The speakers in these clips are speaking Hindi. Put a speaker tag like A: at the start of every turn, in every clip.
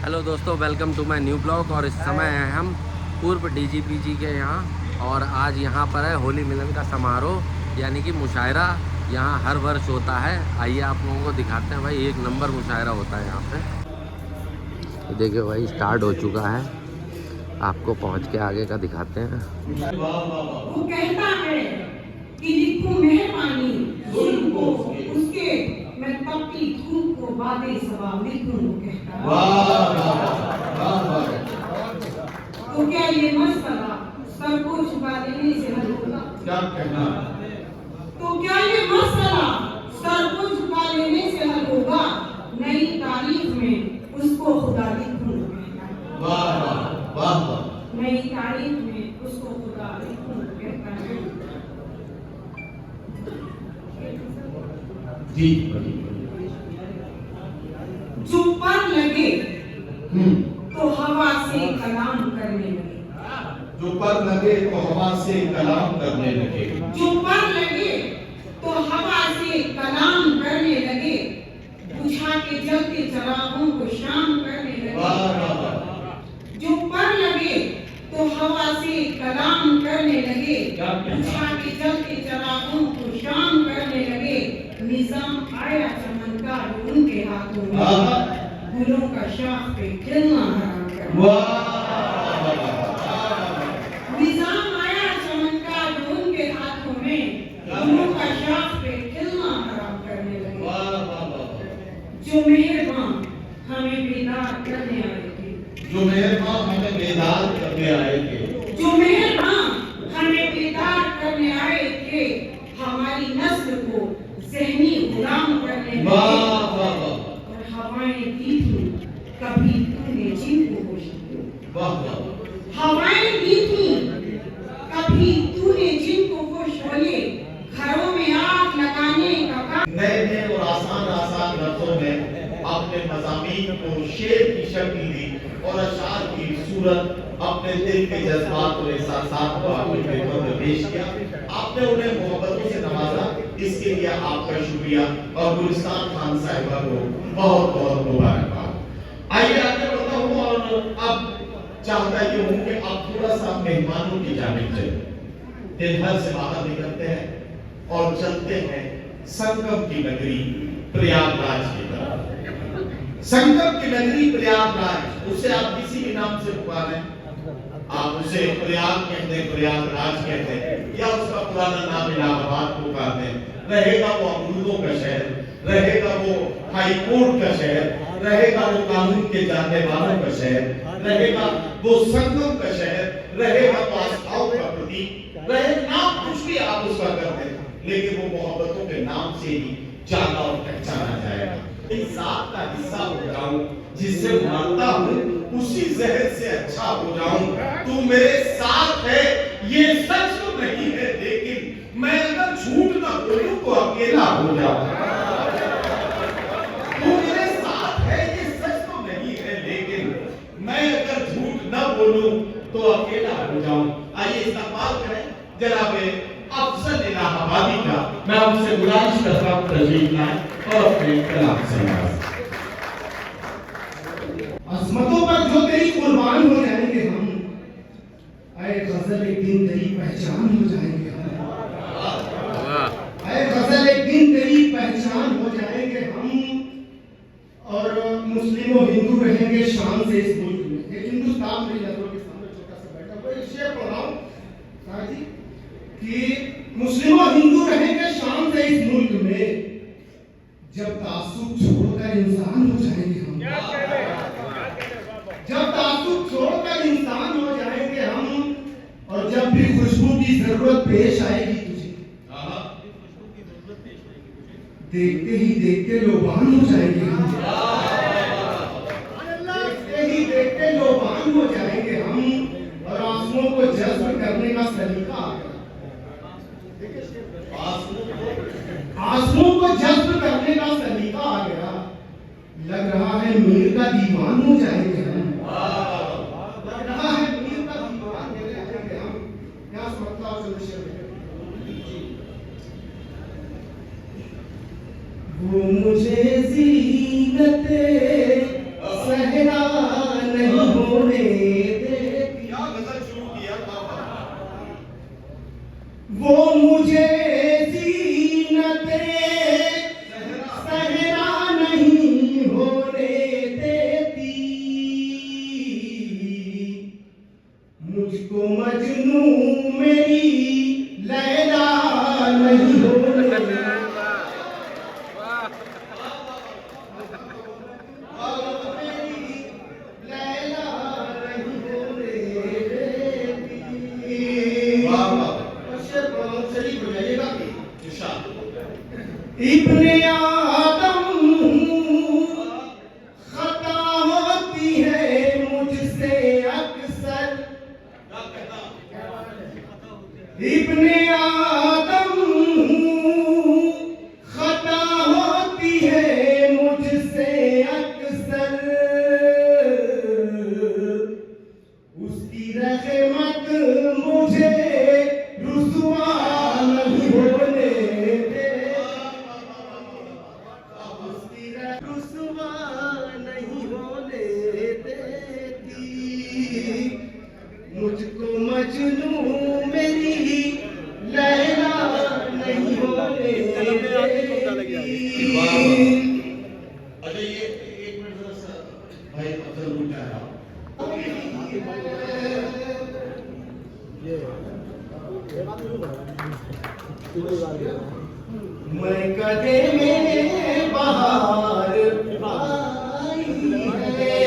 A: हेलो दोस्तों, welcome to my new blog. और इस समय हैं हम पूर्व डीजीपी जी के यहाँ, और आज यहाँ पर है होली मिलन का समारोह यानी कि मुशायरा। यहाँ हर वर्ष होता है। आइए आप लोगों को दिखाते हैं भाई, एक नंबर मुशायरा होता है यहाँ पे। देखिए भाई, स्टार्ट हो चुका है। आपको पहुँच के आगे का दिखाते हैं।
B: वो कहता है कि लिखूं मेहरबानी जुल्म को उसके, मैं तपती धूप को बादे सबा लिखूं, कहता है। तो क्या ये मसला सर को छुपा देने से हल होगा?
C: क्या कहना?
B: तो क्या ये मसला सर को छुपा लेने से हल होगा? नई तारीख में उसको खुदा लिखूं, कहता है।
C: वाह वाह वाह वाह।
B: नई तारीख में उसको खुदा लिखूं, कहता है।
C: जी।
B: जो पर लगे तो हवा से कलाम करने लगे।
C: जो पर लगे तो हवा से कलाम करने लगे।
B: जो पर लगे तो हवा से कलाम करने लगे। बुझा के जलते चरागों को शाम करने लगे। जो पर लगे तो हवा से कलाम करने लगे। बुझा के जलते चरागों को शाम करने लगे। निजाम आया चमत्कार उनके हाथों में, गुलों का शाख पे खिलना हराम कर। निजाम आया चमत्कार उनके हाथों में, गुलों का शाख पे खिलना हराम करने लगे। जो मेहरबान हमें बेदार करने आए थे।
C: जो मेहरबान हमें बेदार करने आए थे।
B: जो मेहरबान हमें बेदार करने आए थे। हमारी नस्ल को ज़हनी गुलाम करने लगे। और हवाएं दी थी कभी तूने जिनको होश दिया। हवाएं दी थी कभी तूने जिनको होश बोले। घरों में आग लगाने का काम।
C: नए नए और आसान आसान लफ्जों में अपने मज़ामीन को शेर की शक्ल दी और अशार की सूरत अपने दिल के जज्बात और एहसासात को आपकी खिदमत में पेश किया। आपने उन्हें मोहब्बतों से नवाजा, इसके लिए आपका शुक्रिया। और गुलिस्तान खान साहिबा को बहुत बहुत मुबारकबाद। आइए आगे बढ़ता हूँ और अब चाहता ये हूँ कि अब थोड़ा सा मेहमानों की जानिब चले। दिन भर से बाहर निकलते हैं और चलते हैं संगम की नगरी प्रयागराज की तरफ। संगम की नगरी प्रयागराज, उसे आप किसी भी नाम से पुकारें, आप उसे प्रयाग कहते हैं, प्रयागराज कहते हैं, या उसका पुराना नाम इलाहाबाद पुकारते हैं। रहेगा वो अमरूदों का शहर, रहेगा वो हाई कोर्ट का शहर, रहेगा वो कानून के जानने वालों का शहर, रहेगा वो संगम का शहर, रहेगा वो आस्थाओं का प्रतीक, रहे नाम कुछ भी आप उसका करते हैं, लेकिन वो मोहब्बतों के नाम से ही जाना और पहचाना जाएगा। इस जात का हिस्सा हो जाऊं, जिससे मरता हूं उसी जहर से अच्छा हो जाऊं। तू मेरे साथ है ये सच तो नहीं है, लेकिन मैं अगर झूठ ना बोलूं तो अकेला हो जाऊं। तू मेरे साथ है ये सच तो नहीं है, लेकिन मैं अगर झूठ ना बोलूं तो अकेला हो जाऊं। आइए इस्तेमाल करें जनाब अफजल इलाहाबादी का। मैं आपसे गुजारिश करता हूं तशरीफ लाएं और अपने कलाम से।
D: अजमतों पर जो तेरी कुर्बान हो जाएंगे हम, ऐ गजल एक दिन तेरी पहचान हो जाएंगे हम। ऐ गजल एक दिन तेरी पहचान हो जाएंगे हम। और मुस्लिम और हिंदू रहेंगे शान से इस मुल्क में। एक हिंदुस्तान मेरी नजरों के सामने छोटा सा बैठा हुआ, एक शेर पढ़ रहा हूं साहब जी कि मुस्लिम और हिंदू रहेंगे शान से इस मुल्क में, जब तासुब छोड़कर इंसान हो जाएंगे हम। जब तासुब छोड़कर इंसान हो जाएंगे हम, और जब भी खुशबू की जरूरत पेश आएगी तुझे, देखते ही देखते लोबान हो जाएंगे हम। देखते ही देखते लोबान हो जाएंगे हम, और आंसुओं को जज्ब करने का सलीका आ गया। आंसुओं को जज्ब करने का सलीका आ गया। लग रहा है मीर का दीवान हो जाएंगे हम। लग रहा है मीर का दीवान हो जाएंगे हम। क्या समझता हो वो मुझे ज़ीनत सहरा नहीं होने देती।
C: क्या गजल शुरू किया बाबा।
D: वो मुझे जीनते सहरा नहीं होने देती, मुझको मजनू मेरी लैला नहीं होने देती। इब्ने आदम खता होती है मुझसे अक्सर, इब्ने आदम खता होती है मुझसे अक्सर, उसकी रहमत मुझे रुसवा नहीं होने दे, उसकी रुसवा नहीं होने देती, मुझको मजनू मेरी लैला नहीं होने देती।
C: अच्छा ये एक मिनट जरा सा भाई अफजल रुक जा रहा हूं।
D: मैं कदे में बहार आई है,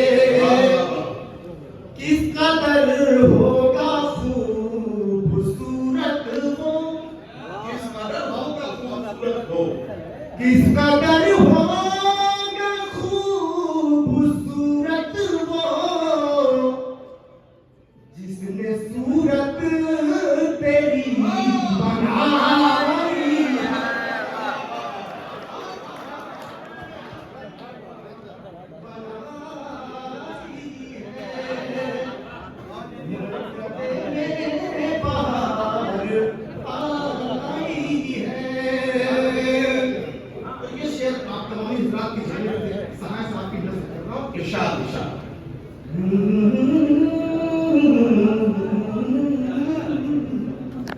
D: किस कदर होगा खूबसूरत वो,
C: किस कदर होगा खूबसूरत हो,
D: किस कदर होगा खूबसूरत वो, जिसने सूरत तेरी बनाई है।
C: इरशाद इरशाद।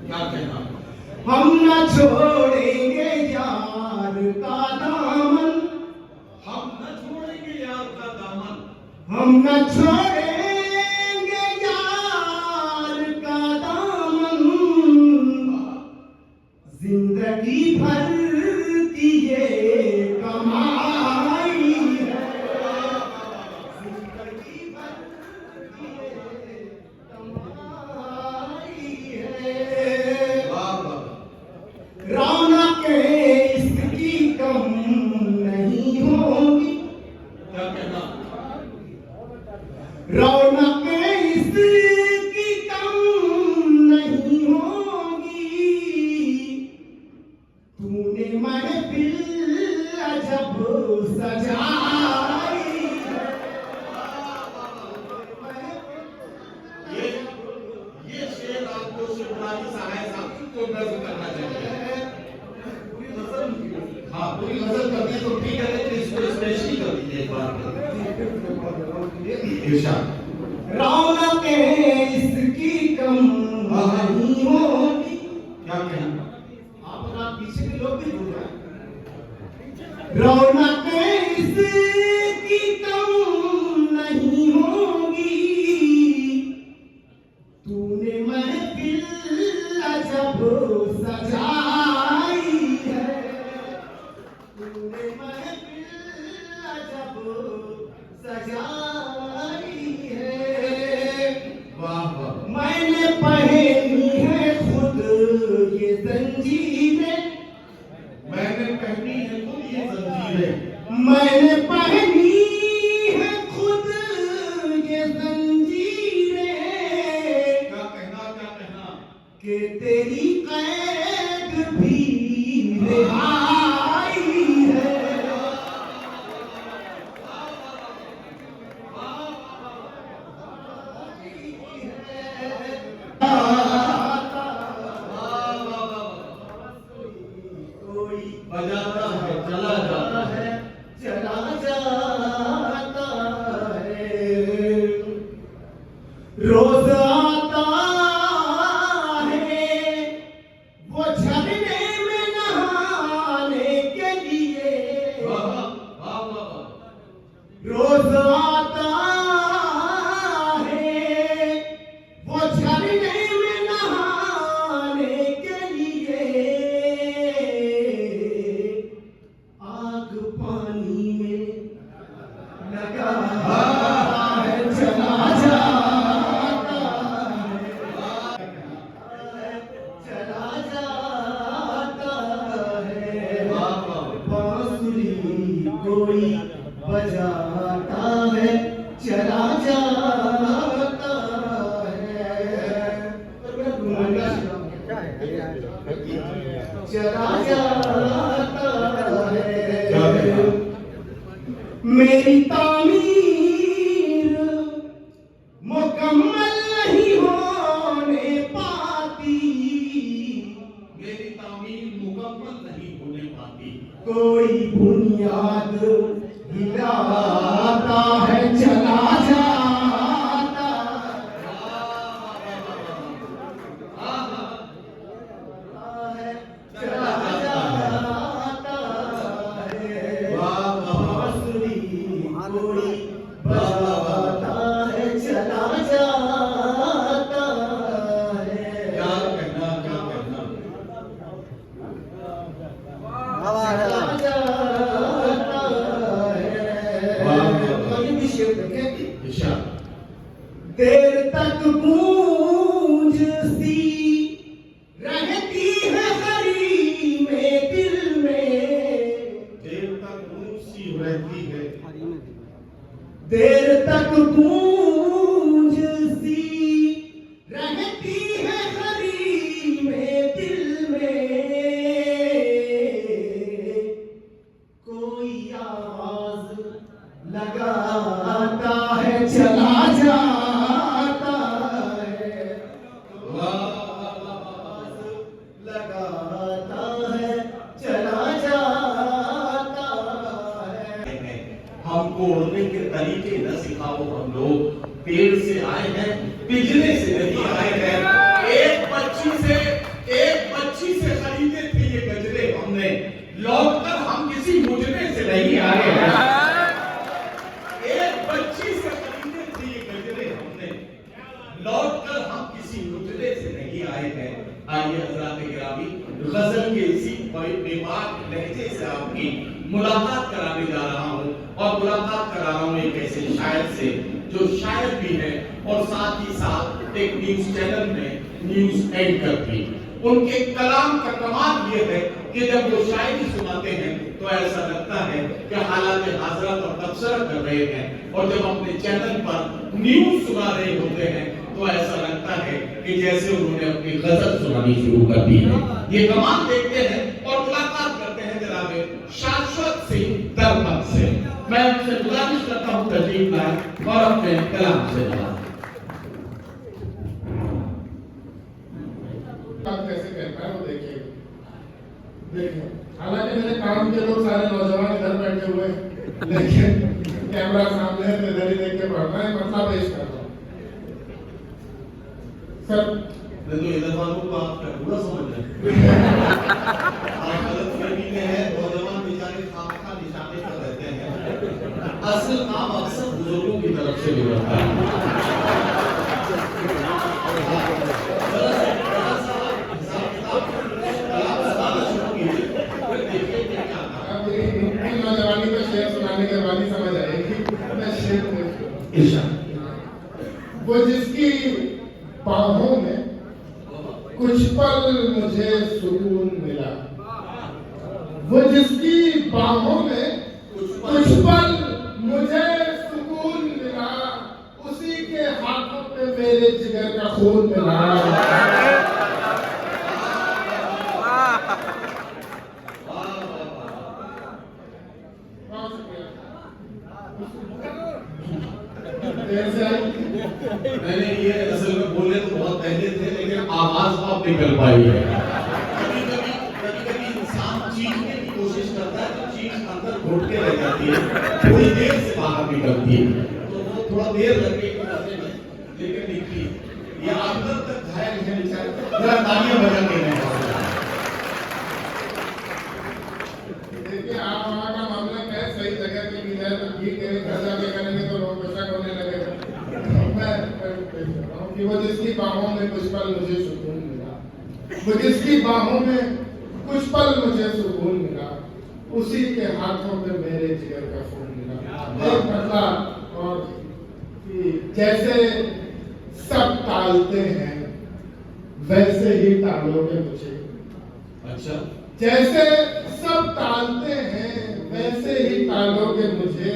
C: क्या कहना।
D: हम न छोड़ेंगे यार का दामन,
C: हम न छोड़ेंगे यार का दामन,
D: हम न छोड़ेंगे यार का दामन, जिंदगी भर की ये कमाई है, जिंदगी भर की ये कमाई है।
C: वाह वाह।
D: रौनकें इसकी कम नहीं होगी,
C: क्या कहना।
D: रौनकें इसकी कम नहीं होगी, तूने महफिल अजब सजाई है।
C: ये शेर आपको शिवराज सहाय साहब को नज़र करना चाहिए। हाँ पूरी नजर कर दी तो ठीक है, लेकिन इसको स्पेशली कर दीजिए एक बार। इरशाद।
D: रौनकें इसकी कम नहीं होगी।
C: क्या कहना।
D: आप पीछे के लोग भी बोल रहे हैं। रौनकें इसकी कम नहीं होगी, तूने महफिल अजब सजाई है, तूने महफिल अजब सजाई है।
C: वाह वाह।
D: मैंने पहनी है खुद ये जंजीरें,
C: मैंने पहनी है खुद ये जंजीरें,
D: चला जाता है, चला जाता है। मेरी तामीर मुकम्मल नहीं होने पाती,
C: मेरी तामीर मुकम्मल नहीं होने पाती,
D: कोई बुनियाद हिलाता है चला जाता है, चला जाता है। बांसुरी कोई बजाता है चला जाता है।
C: क्या कहना, क्या कहना।
D: चला जाता है। और ये भी शेर देखें।
C: ईशा
D: देर तक गूंज सी रहती है हरी में दिल में,
C: देर तक ऊंची रहती है,
D: देर तक गूंज सी रहती है हरी में दिल में, कोई आवाज लगाता है चला जाता है, आवाज लगाता है चला जाता है।
C: हमको उड़ने के तरीके न सिखाओ, हम लोग पेड़ से आए हैं, पिंजरे से नहीं आए हैं। एक बच्ची से खरीदे थे ये गजरे हमने, लौटकर हम किसी मुजरे से नहीं आए हैं। एक बच्ची से खरीदे थे ये गजरे हमने, लौटकर हम किसी मुजरे से नहीं आए हैं। आइए हज़रात गिरामी, गजल के इसी बेबाक लहजे से आपकी मुलाकात कराने जा रहा हूँ, और मुलाकात करा रहा हूँ एक ऐसे शायर से जो शायर भी है और साथ ही साथ एक न्यूज चैनल में न्यूज एंकर भी। उनके कलाम का कमाल ये है कि जब वो शायरी सुनाते हैं तो ऐसा लगता है कि हालात हाजरा पर तबसरा कर रहे हैं, और जब अपने चैनल पर न्यूज सुना रहे होते हैं तो ऐसा लगता है कि जैसे उन्होंने अपनी गजल सुनानी शुरू कर दी है। ये कमाल देखते हैं और मुलाकात करते हैं जनाब शाश्वत सिंह दरपत से। मैं उनसे गुजारिश करता हूँ तशरीफ लाएं और अपने कलाम से नवाजें।
E: कैसे कहता है वो देखिए, देखिए हालांकि मेरे काम के लोग सारे नौजवान इधर बैठे हुए हैं, लेकिन कैमरा सामने है तो इधर ही देख के पढ़ना है, मतलब पेश कर रहा हूँ सर।
C: मैं तो इधर वालों को आपका पूरा समझ रहा आप गलतफहमी में है, नौजवान बेचारे खामखा निशाने पर रहते हैं, असल काम अक्सर बुजुर्गों की तरफ से बिगड़ता है।
E: नौजवानी को शेर सुनाने के बाद ही समझ आएगी। मैं शेर वो जिसकी बाहों में कुछ पल मुझे सुकून मिला, वो जिसकी बाहों में कुछ पल मुझे सुकून मिला, उसी के हाथों पे मेरे जिगर का खून मिला।
C: मैंने ये असल में बोले तो बहुत पहले थे, लेकिन आवाज बहुत निकल पाई है। कभी इंसान चीखने की कोशिश करता है तो चीख अंदर घुट के रह जाती है, थोड़ी देर से बाहर निकलती है, तो वो थोड़ा देर लगेगी लेकिन निकली। ये अंदर तक घायल है बेचारे, जरा तालियां बजा के नहीं।
E: देखिए आप वहाँ का मामला क्या है, सही जगह पे मिला है तो ठीक है, घर जाके करेंगे तो लोग गुस्सा करने लगेगा। कि वो जिसकी बाहों में कुछ पल मुझे सुकून मिला, वो जिसकी बाहों में कुछ पल मुझे सुकून मिला, उसी के हाथों पे मेरे जिगर का खून मिला। एक मतलब और कि जैसे सब टालते हैं वैसे ही टालोगे मुझे।
C: अच्छा,
E: जैसे सब टालते हैं वैसे ही टालोगे मुझे,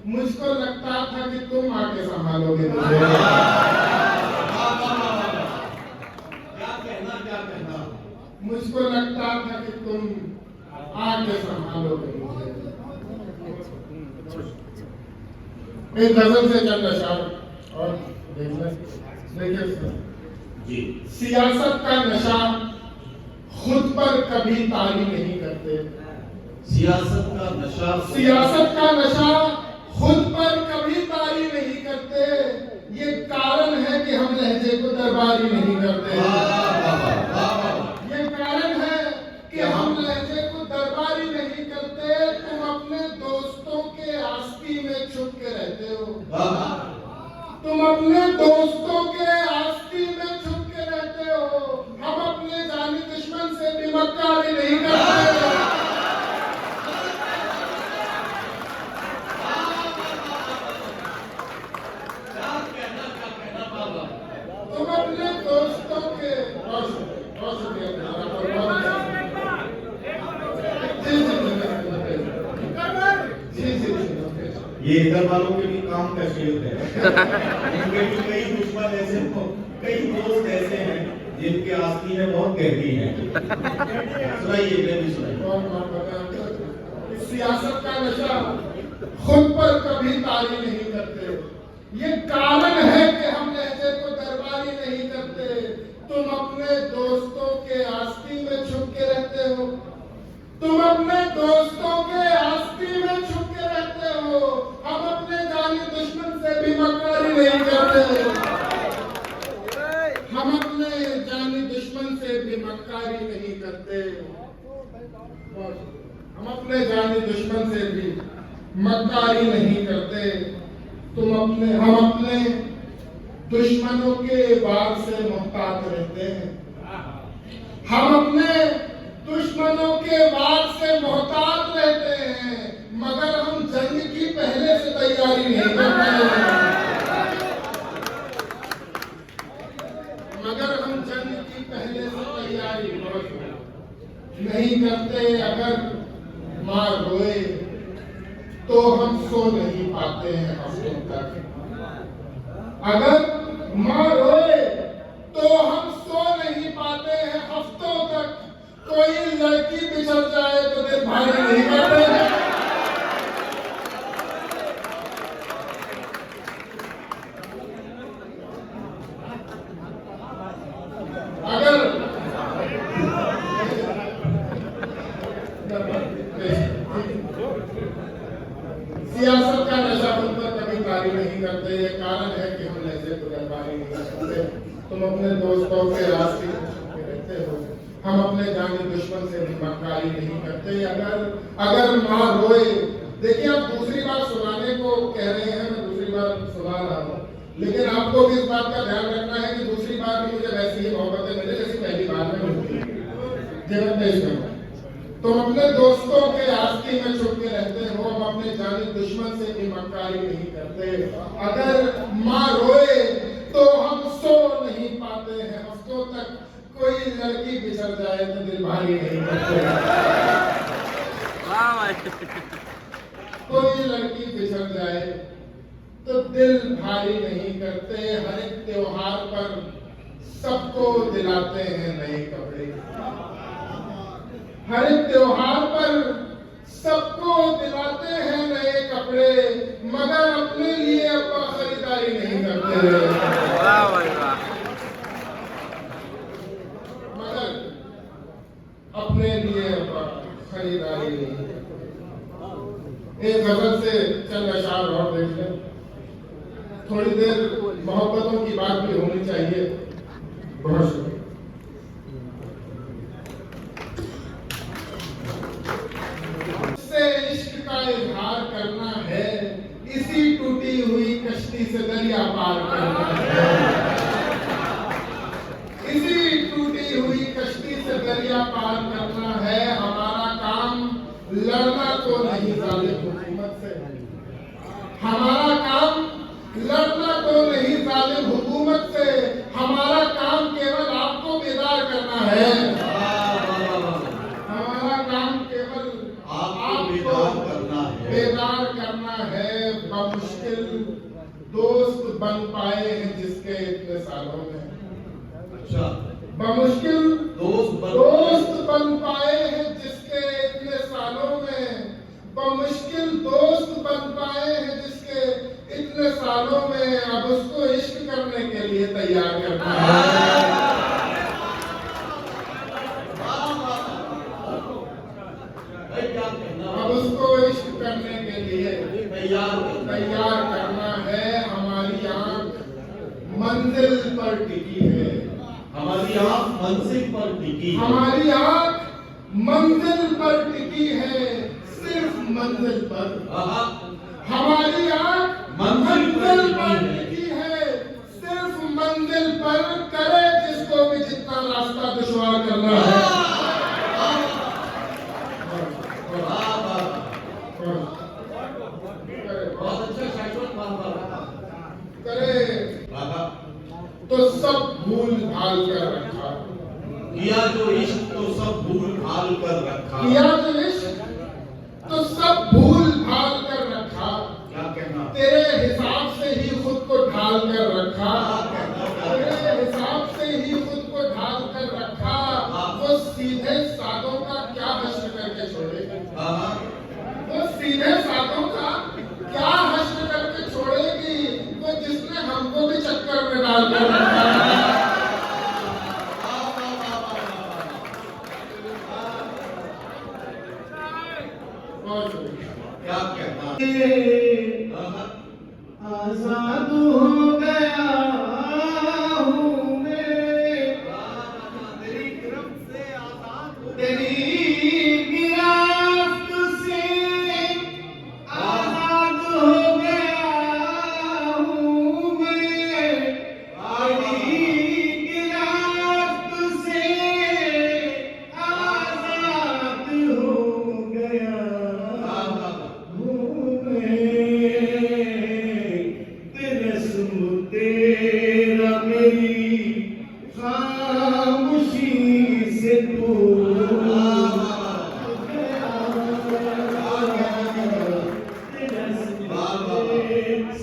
E: मुझको लगता था कि तुम आके संभालोगे मुझे।
C: क्या कहना
E: मुझको लगता था कि तुम आके संभालोगे मुझे। एक गजल से चल नशा और देखिए
C: जी।
E: सियासत का नशा खुद पर कभी तारी नहीं करते।
C: सियासत का नशा
E: सियासत का नशा खुद पर कभी तारी नहीं करते। ये कारण है कि हम लहजे को दरबारी नहीं करते। ये कारण है कि हम लहजे को दरबारी नहीं करते। तुम अपने दोस्तों के आस्ती में छुप के रहते हो। तुम अपने दोस्तों के आस्ती में छुप के रहते हो। हम अपने जानी दुश्मन से भी मक्कारी नहीं करते। तुम अपने दोस्तों के
C: ये इधर वालों के भी काम कैसे होते हैं। इनके भी कई दुश्मन ऐसे कई दोस्त ऐसे हैं जिनके आस्ती में बहुत गहरी है। सुनाइए, मैं भी सुनाइए।
E: सियासत का नशा खुद पर कभी तारी नहीं करते। ये कारण है कि हम लहजे को दरबारी नहीं करते। तुम अपने दोस्तों के आस्ती में छुप के रहते हो। तुम अपने दोस्तों के आस्ती में छुप के रहते हो। हम अपने जानी दुश्मन से भी मक्कारी नहीं करते। हम अपने जानी दुश्मन से भी मक्कारी नहीं करते। हम अपने जानी दुश्मन से भी मक्कारी नहीं करते। हम अपने दुश्मनों के वार से मोहतात रहते हैं। हम अपने दुश्मनों के वार से मोहतात रहते हैं, मगर हम जंग की पहले से तैयारी नहीं करते। मगर हम जंग की पहले से तैयारी नहीं करते। अगर माँ रोए तो हम सो नहीं पाते हैं हफ्तों तक। अगर माँ रोए तो हम सो नहीं पाते हैं हफ्तों तक। कोई लड़की बिछड़ जाए तो दिल भारी नहीं करते। अगर सियासत का नशा हम पर कभी तारी नहीं करते। ये कारण है कि हम लहजे को दरबारी नहीं करते। तुम अपने दोस्तों के रास्ते में छुप के रहते हो। हम अपने जानी दुश्मन से भी मक्कारी नहीं करते। अगर माँ रोए, देखिए आप दूसरी बार सुनाने को कह रहे हैं, मैं दूसरी बार सुना रहा हूँ, लेकिन आपको भी इस बात का ध्यान रखना है कि दूसरी बार भी मुझे वैसी ही मोहब्बतें मिले जैसी पहली बार में मिलती है। तुम अपने दोस्तों के आस्ती में छुप के रहते हो। हम अपने जानी दुश्मन से भी मक्कारी नहीं करते। अगर माँ रोए तो हम सो नहीं पाते हैं हफ्तों तक। कोई लड़की बिछड़ जाए तो दिल भारी नहीं करते। कोई लड़की बिछड़ जाए तो दिल भारी नहीं करते। हर एक त्योहार पर सबको दिलाते हैं नए कपड़े। हर एक त्योहार पर सबको दिलाते हैं नए कपड़े, मगर अपने लिए अपना खरीदारी नहीं करते। मगर अपने लिए अपना खरीदारी नहीं करते। एक गजल से चंद अशार और देख लें। थोड़ी देर मोहब्बतों की बात भी होनी चाहिए। बहुत शुक्रिया। इश्क का इजहार करना है, इसी टूटी हुई कश्ती से दरिया पार करना है। इसी टूटी हुई कश्ती से दरिया पार करना है। हमारा काम लड़ना तो नहीं जालिम हुकूमत से। हमारा काम लड़ना तो नहीं जालिम हुकूमत से। हमारा काम केवल आपको बेदार करना है। हमारा काम केवल आपको बेदार करना है। बन पाए हैं जिसके इतने सालों में,
C: अच्छा,
E: बमुश्किल
C: दोस्त
E: बन पाए हैं जिसके इतने सालों में, बमुश्किल दोस्त बन पाए हैं जिसके इतने सालों में, अब उसको इश्क करने के लिए तैयार करना है। अब उसको इश्क करने के लिए तैयार करना है। हमारी आंख मंजिल पर टिकी है,
C: हमारी आंख मंजिल पर टिकी है,
E: हमारी आंख मंजिल पर टिकी है, सिर्फ मंजिल पर। हमारी आंख मंजिल पर टिकी है, सिर्फ मंजिल पर। करे जिसको भी जितना रास्ता दुश्वार करना है।
C: बहुत अच्छा शाश्वत
E: करे तो सब भूल भाल कर रखा,
C: किया जो इश्क तो सब भूल भाल कर रखा,
E: किया जो इश्क तो सब भूल भाल कर रखा।
C: क्या कहना,
E: तेरे हिसाब से ही खुद को ढाल कर रखा, तेरे हिसाब से ही खुद को ढाल कर रखा। वो सीधे साधों का क्या हश्र करके छोड़ेगा, वो सीधे साधों का क्या हश्र करके छोड़ेगी, वो जिसने हमको भी चक्कर में डाल कर रखा है।
C: क्या कहना,
D: आजाद हो गया हूँ मैं, तेरी गिरफ्त से आजाद हो गया हूँ मैं, तेरी गिरफ्त से आजाद हो गया हूँ मैं, तिलस्म तेरा मेरी खामोशी से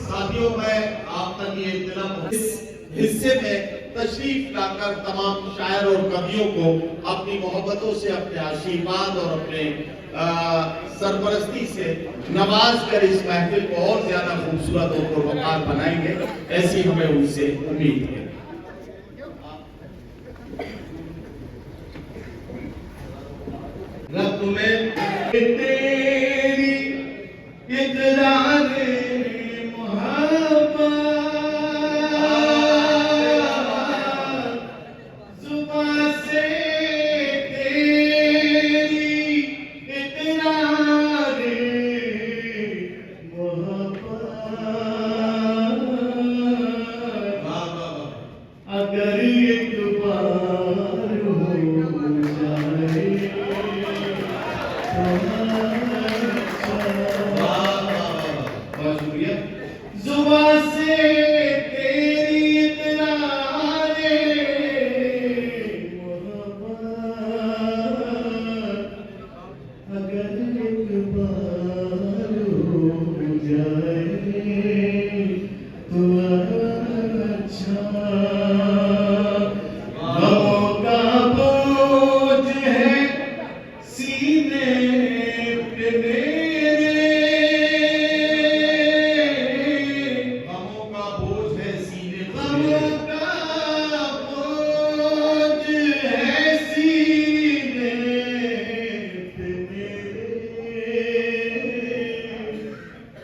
C: साथियों, मैं आप तक ये तिलक इस हिस्से में तशरीफ लाकर तमाम शायर और कवियों को अपनी मोहब्बतों से, अपने आशीर्वाद और अपने सरपरस्ती से नवाज कर इस महफिल को और ज्यादा खूबसूरत और पुरवकार बनाएंगे, ऐसी हमें उनसे उम्मीद है।
D: रब में तेरी इकरार मोहब्बत, जुबां से तेरी इकरार मोहब्बत, अगर एक बार हो जाए बहुत शुक्रिया। जुबां से तेरी इकरार मोहब्बत, अगर एक बार हो जाए तो अच्छा। गमों का बोझ है सीने पे मेरे,
C: गमों का बोझ है सीने पे
D: गमों का बोझ है सीने पे मेरे,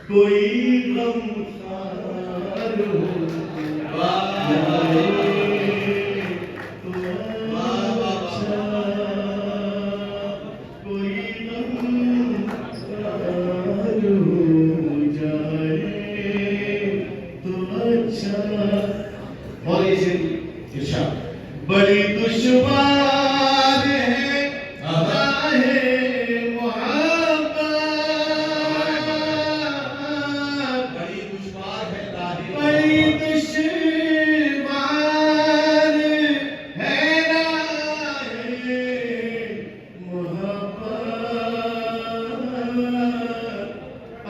D: कोई गमखार हो जाए तो अच्छा। कोई गमखार हो जाए तो अच्छा। और इसे इरशाद, बड़ी दुश्वार है राहे मोहब्बत,
C: बड़ी दुश्वार है राहे
D: बड़ी दुश्वार है राहे मोहब्बत,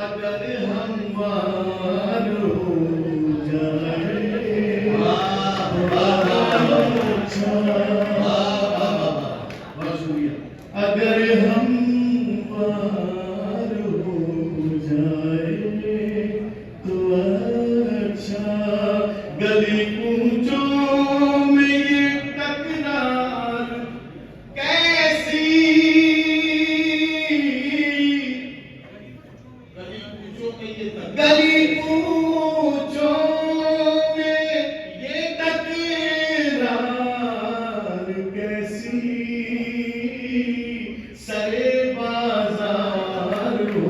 D: अगर हम वार हो जाए
C: गली कूचों में ये तकरार कैसी, गली कूचों में ये तकरार कैसी, सरे बाजार हो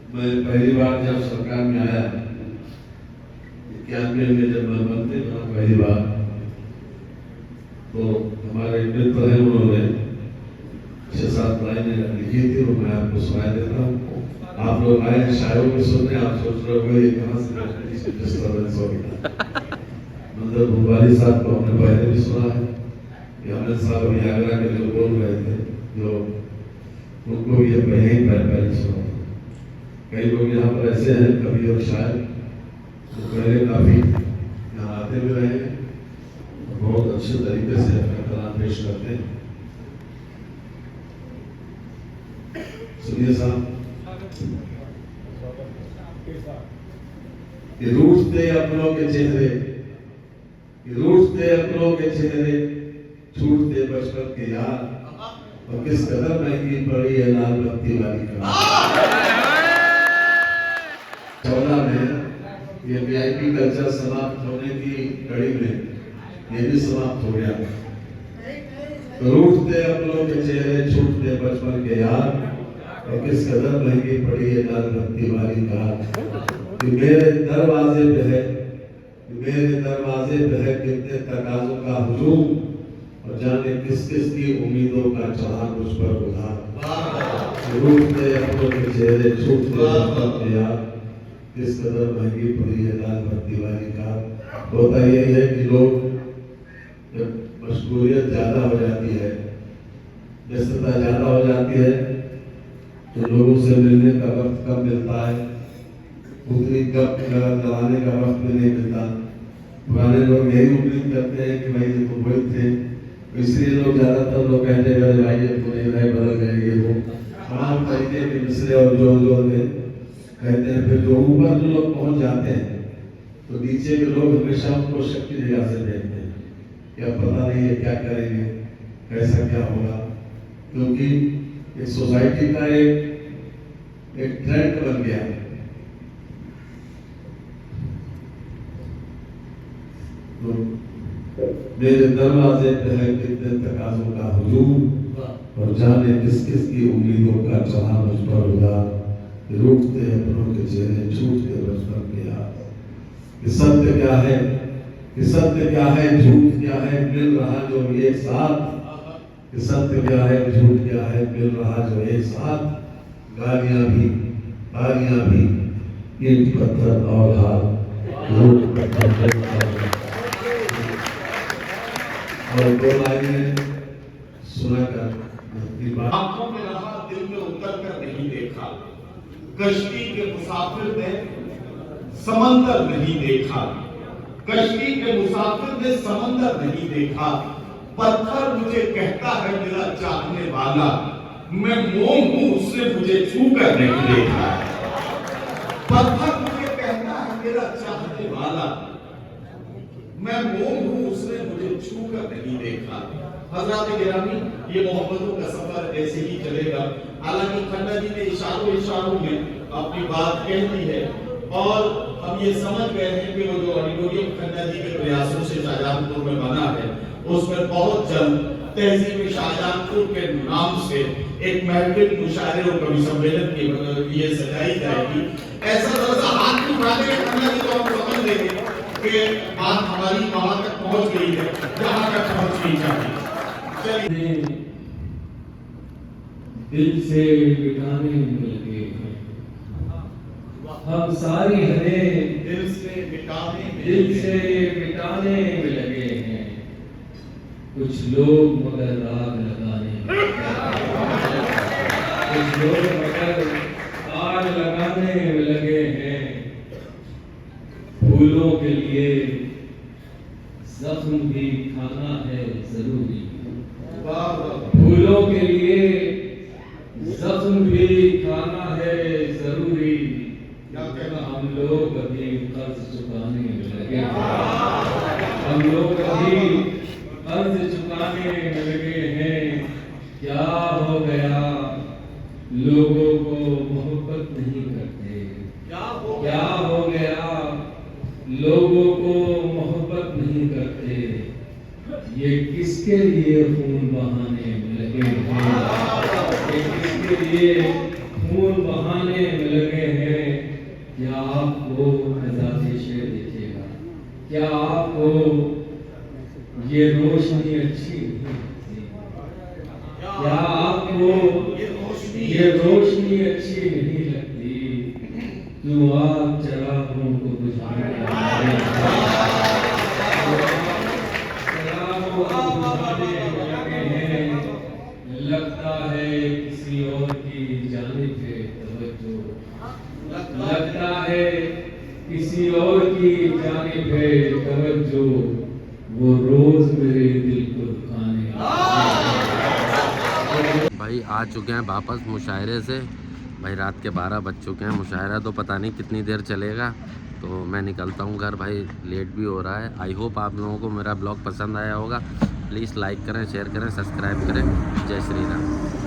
F: मैं पहली बार जब सरकार में आया 91 में जब मैं मंत्री बना पहली बार, तो हमारे मित्र हैं, उन्होंने 6-7 लाइनें लिखी थी, वो मैं आपको सुना देता हूँ। आप लोग आए शायरों को सुनने, आप सोच रहे हो ये कहाँ से डिस्टर्बेंस हो गया। मंदिर भूपाली साहब को हमने पहले भी सुना है, कि अमित साहब अभी आगरा के जो बोल रहे थे, जो उनको भी ये पहले सुना। कई लोग यहाँ पर ऐसे हैं कवि और शायर जो पहले काफी यहाँ आते भी रहे हैं और बहुत अच्छे तरीके से अपना कला पेश करते हैं। सुनिए साहब, ये रूठते अपनों के चेहरे, ये रूठते अपनों के चेहरे, छूटते बचपन के यार, और किस कदर महंगी पड़ी है लाल बत्ती वाली कार। 14 में ये वीआईपी कल्चर समाप्त होने की कड़ी में ये भी समाप्त हो गया। रूठते अपनों के चेहरे, छूटते बचपन के यार, और किस कदर महंगी पड़ी है लाल बत्ती वाली कार। कि मेरे दरवाजे पे है, मेरे दरवाजे पे है कितने तकाजों का हुजूम, और जाने किस किस की उम्मीदों का चढ़ा मुझ पर उधार। रूठते अपनों के चेहरे, छूटते बचपन के यार, किस कदर महंगी पड़ी है लाल बत्ती वाली कार। होता यही है कि लोग जब मशगूलियत ज्यादा हो जाती है, व्यस्तता ज्यादा हो जाती है, तो लोगों से मिलने का वक्त कम मिलता है, उतनी गप लगाने का वक्त भी नहीं मिलता। पुराने लोग यही उम्मीद करते हैं कि भाई ये तो वही थे, इसलिए लोग ज्यादातर लोग कहते हैं भाई ये तो नहीं रहे, बदल गए, ये वो तमाम तरीके के मिसरे और जोर कहते हैं। फिर जो ऊपर जो लोग पहुंच जाते हैं, तो नीचे के लोग हमेशा उनको शक की निगाह से देखते हैं, क्या पता नहीं है क्या करेंगे, कैसा क्या होगा, क्योंकि एक सोसाइटी का एक ट्रेंड बन गया। तो मेरे दरवाजे पे है कितने तकाजों का हुजूम, और जाने किस किस की उम्मीदों का चढ़ा मुझ पर उधार। रूठते अपनों के चेहरे, छूटते बचपन के यार। कि सत्य क्या है, कि सत्य क्या है, झूठ क्या है, मिल रहा जो एक साथ। कि सत्य क्या है, झूठ क्या है, मिल रहा जो एक साथ। गालियां भी ईंट पत्थर और हाथ, रूठ पत्थर और 2 लाइनें सुनाकर
C: आंखों में रहा, दिल में उतर कर नहीं देखा। कश्ती के मुसाफिर ने समंदर नहीं देखा, कश्ती के मुसाफिर ने समंदर नहीं देखा। पत्थर मुझे कहता है मेरा चाहने वाला, मैं मोम हूं उसने मुझे छू कर नहीं देखा। पत्थर मुझे कहता है मेरा चाहने वाला, मैं मोम हूं उसने मुझे छू कर नहीं देखा। हजरत गिरामी, ये मोहब्बतों का सफर ऐसे ही चलेगा। हालांकि खन्ना जी ने इशारों में अपनी बात कह दी है, और हम ये समझ गए हैं कि वो जो ऑडिटोरियम खन्ना जी के प्रयासों से शाहजहांपुर में बना है, उसमें बहुत जल्द तहजीब शाहजहांपुर के नाम से एक महफिल, मुशायरे और कवि सम्मेलन की ये सजाई जाएगी। ऐसा थोड़ा हाथ उठाने खन्ना जी तो हम समझ लेंगे कि बात हमारी वहां तक पहुंच गई है जहां तक पहुंचनी चाहिए। चलिए,
G: दिल से मिटाने लगे हैं हम सारी हदें,
C: दिल से मिटाने
G: में लगे हैं कुछ लोग, मगर आग लगाने में लगे हैं। फूलों के लिए जख्म भी खाना है जरूरी, फूलों के लिए हो गया लोगों को मोहब्बत नहीं करते? क्या हो गया लोगों को मोहब्बत नहीं करते? ये किसके लिए खून बहाने में लगे हैं? ये किसके लिए खून बहाने में लगे हैं? क्या आपको आजादी शेर दिखेगा? क्या आपको ये रोशनी अच्छी नहीं लगती? क्या आपको ये रोशनी अच्छी नहीं लगती? क्यों आप चरागों को बुझाने लगे हैं? लगता है किसी और की जानिब है तवज्जो, लगता है किसी और की जानिब है तवज्जो, वो रोज मेरे दिल को दुखाने
A: भाई आ चुके हैं वापस मुशायरे से। भाई रात के 12 बज चुके हैं। मुशायरा तो पता नहीं कितनी देर चलेगा, तो मैं निकलता हूँ घर। भाई लेट भी हो रहा है। आई होप आप लोगों को मेरा ब्लॉग पसंद आया होगा। प्लीज़ लाइक करें, शेयर करें, सब्सक्राइब करें। जय श्री राम।